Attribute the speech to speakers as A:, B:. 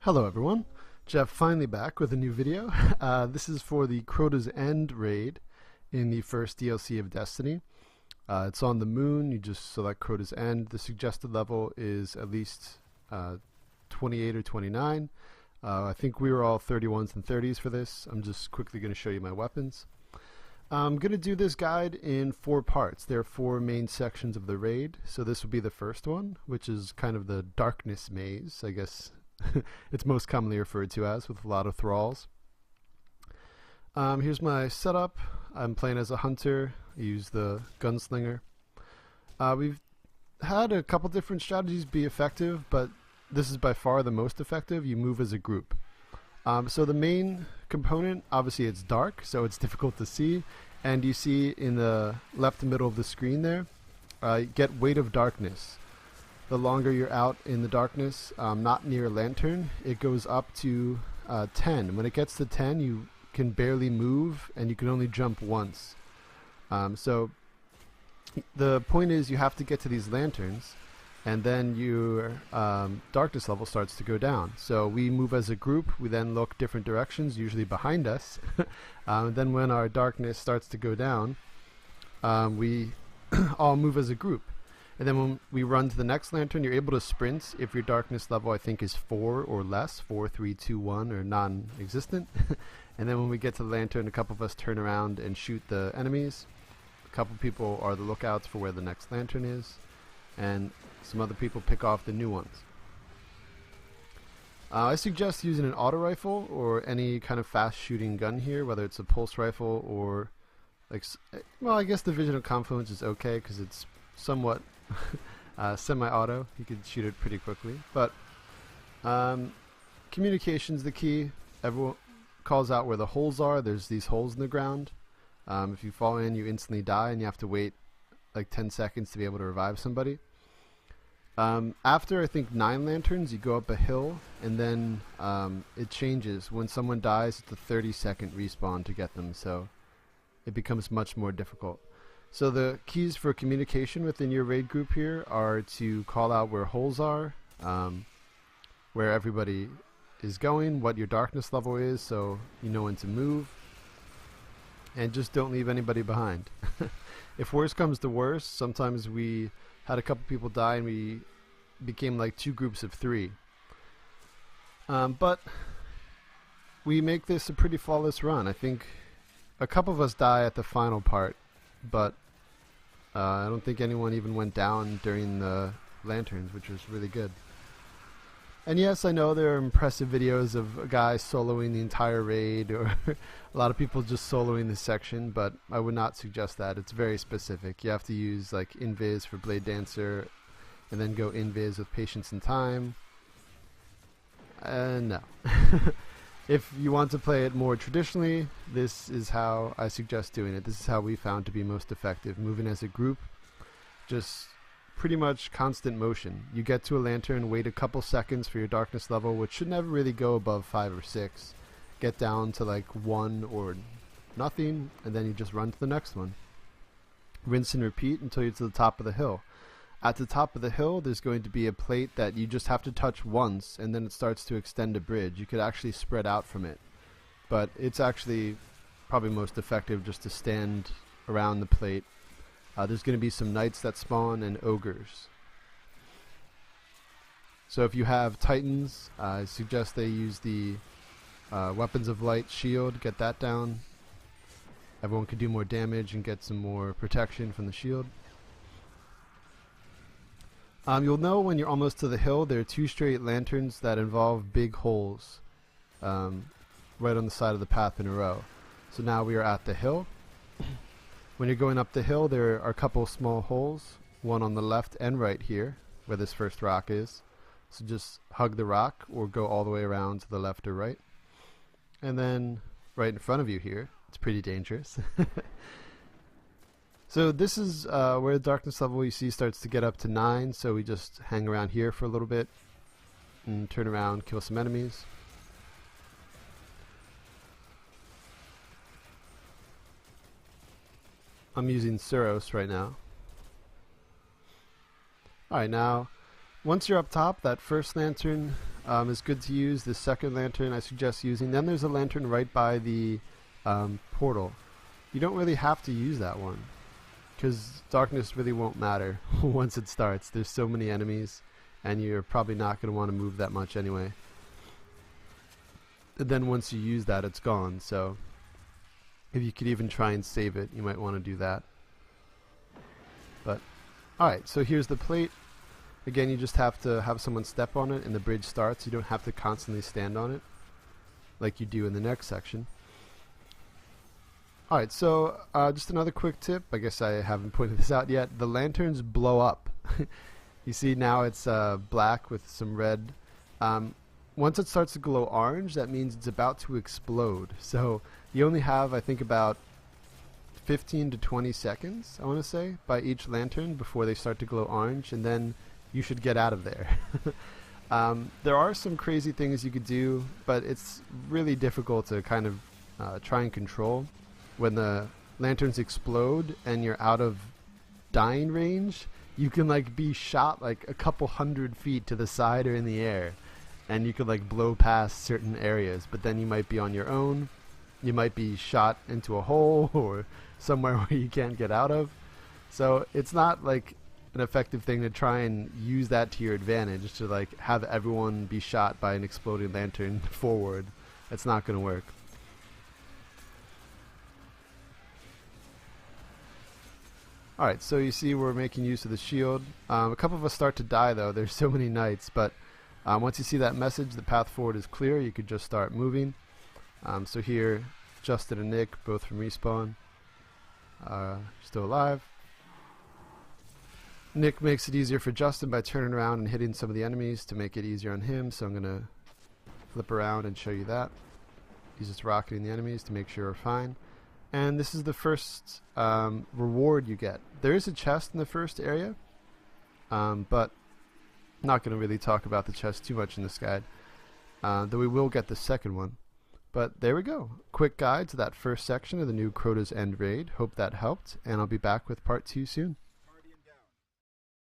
A: Hello everyone, Jeff finally back with a new video. This is for the Crota's End raid in the first DLC of Destiny. It's on the moon, you just select Crota's End. The suggested level is at least 28 or 29. I think we were all 31s and 30s for this. I'm just quickly going to show you my weapons. I'm going to do this guide in 4 parts. There are 4 main sections of the raid, so this will be the first one, which is kind of the darkness maze, I guess. It's most commonly referred to as, with a lot of thralls. Here's my setup. I'm playing as a hunter. I use the gunslinger. We've had a couple different strategies be effective, but this is by far the most effective. You move as a group. So the main component, obviously it's dark, so it's difficult to see, and you see in the left middle of the screen there, get Weight of Darkness. The longer you're out in the darkness, not near a lantern, it goes up to 10. When it gets to 10, you can barely move, and you can only jump once. So the point is you have to get to these lanterns, and then your darkness level starts to go down. So we move as a group. We then look different directions, usually behind us. Then when our darkness starts to go down, we all move as a group. And then when we run to the next lantern, you're able to sprint if your darkness level, I think, is 4 or less, 4, 3, 2, 1, or non-existent. And then when we get to the lantern, a couple of us turn around and shoot the enemies. A couple people are the lookouts for where the next lantern is. And some other people pick off the new ones. I suggest using an auto rifle or any kind of fast shooting gun here, whether it's a pulse rifle or well, I guess the Vision of Confluence is okay because it's somewhat semi-auto. You can shoot it pretty quickly, but communication's the key. Everyone calls out where the holes are. There's these holes in the ground. If you fall in, you instantly die, and you have to wait like 10 seconds to be able to revive somebody. After I think 9 lanterns, you go up a hill, and then it changes. When someone dies, it's a 30-second respawn to get them, so it becomes much more difficult. So the keys for communication within your raid group here are to call out where holes are, where everybody is going, what your darkness level is, so you know when to move, and just don't leave anybody behind. If worse comes to worse, sometimes we had a couple people die and we became like 2 groups of 3. But we make this a pretty flawless run. I think a couple of us die at the final part, but I don't think anyone even went down during the lanterns, which was really good. And yes, I know there are impressive videos of a guy soloing the entire raid, or a lot of people just soloing this section, but I would not suggest that. It's very specific. You have to use like Invis for Blade Dancer, and then go Invis with Patience and Time. No. If you want to play it more traditionally, this is how I suggest doing it. This is how we found to be most effective. Moving as a group, just pretty much constant motion. You get to a lantern, wait a couple seconds for your darkness level, which should never really go above 5 or 6. Get down to like 1 or nothing, and then you just run to the next one. Rinse and repeat until you're to the top of the hill. At the top of the hill, there's going to be a plate that you just have to touch once, and then it starts to extend a bridge. You could actually spread out from it, but it's actually probably most effective just to stand around the plate. There's going to be some knights that spawn and ogres. So if you have titans, I suggest they use the Weapons of Light shield. Get that down. Everyone can do more damage and get some more protection from the shield. You'll know when you're almost to the hill. There are 2 straight lanterns that involve big holes right on the side of the path in a row. So now we are at the hill. When you're going up the hill, there are a couple small holes, one on the left and right here, where this first rock is. So just hug the rock or go all the way around to the left or right. And then right in front of you here, it's pretty dangerous. So this is where the darkness level you see starts to get up to 9, so we just hang around here for a little bit and turn around, kill some enemies. I'm using Suros right now. Alright, now once you're up top, that first lantern is good to use. The second lantern I suggest using. Then there's a lantern right by the portal. You don't really have to use that one, because darkness really won't matter once it starts. There's so many enemies, and you're probably not going to want to move that much anyway. And then once you use that, it's gone. So if you could even try and save it, you might want to do that. But alright, so here's the plate. Again, you just have to have someone step on it and the bridge starts. You don't have to constantly stand on it like you do in the next section. Alright, so just another quick tip. I guess I haven't pointed this out yet. The lanterns blow up. You see now it's black with some red. Once it starts to glow orange, that means it's about to explode. So you only have, I think, about 15 to 20 seconds, I want to say, by each lantern before they start to glow orange, and then you should get out of there. There are some crazy things you could do, but it's really difficult to kind of try and control. When the lanterns explode and you're out of dying range, you can like be shot like a couple 100 feet to the side or in the air, and you could like blow past certain areas, but then you might be on your own. You might be shot into a hole or somewhere where you can't get out of. So it's not like an effective thing to try and use that to your advantage, to like have everyone be shot by an exploding lantern forward. It's not going to work. Alright, so you see we're making use of the shield. A couple of us start to die though. There's so many knights, but once you see that message, the path forward is clear. You could just start moving. So here, Justin and Nick, both from Respawn, still alive. Nick makes it easier for Justin by turning around and hitting some of the enemies to make it easier on him. So I'm going to flip around and show you that. He's just rocketing the enemies to make sure we're fine. And this is the first reward you get. There is a chest in the first area, but I'm not going to really talk about the chest too much in this guide, though we will get the second one. But there we go. Quick guide to that first section of the new Crota's End raid. Hope that helped, and I'll be back with part 2 soon.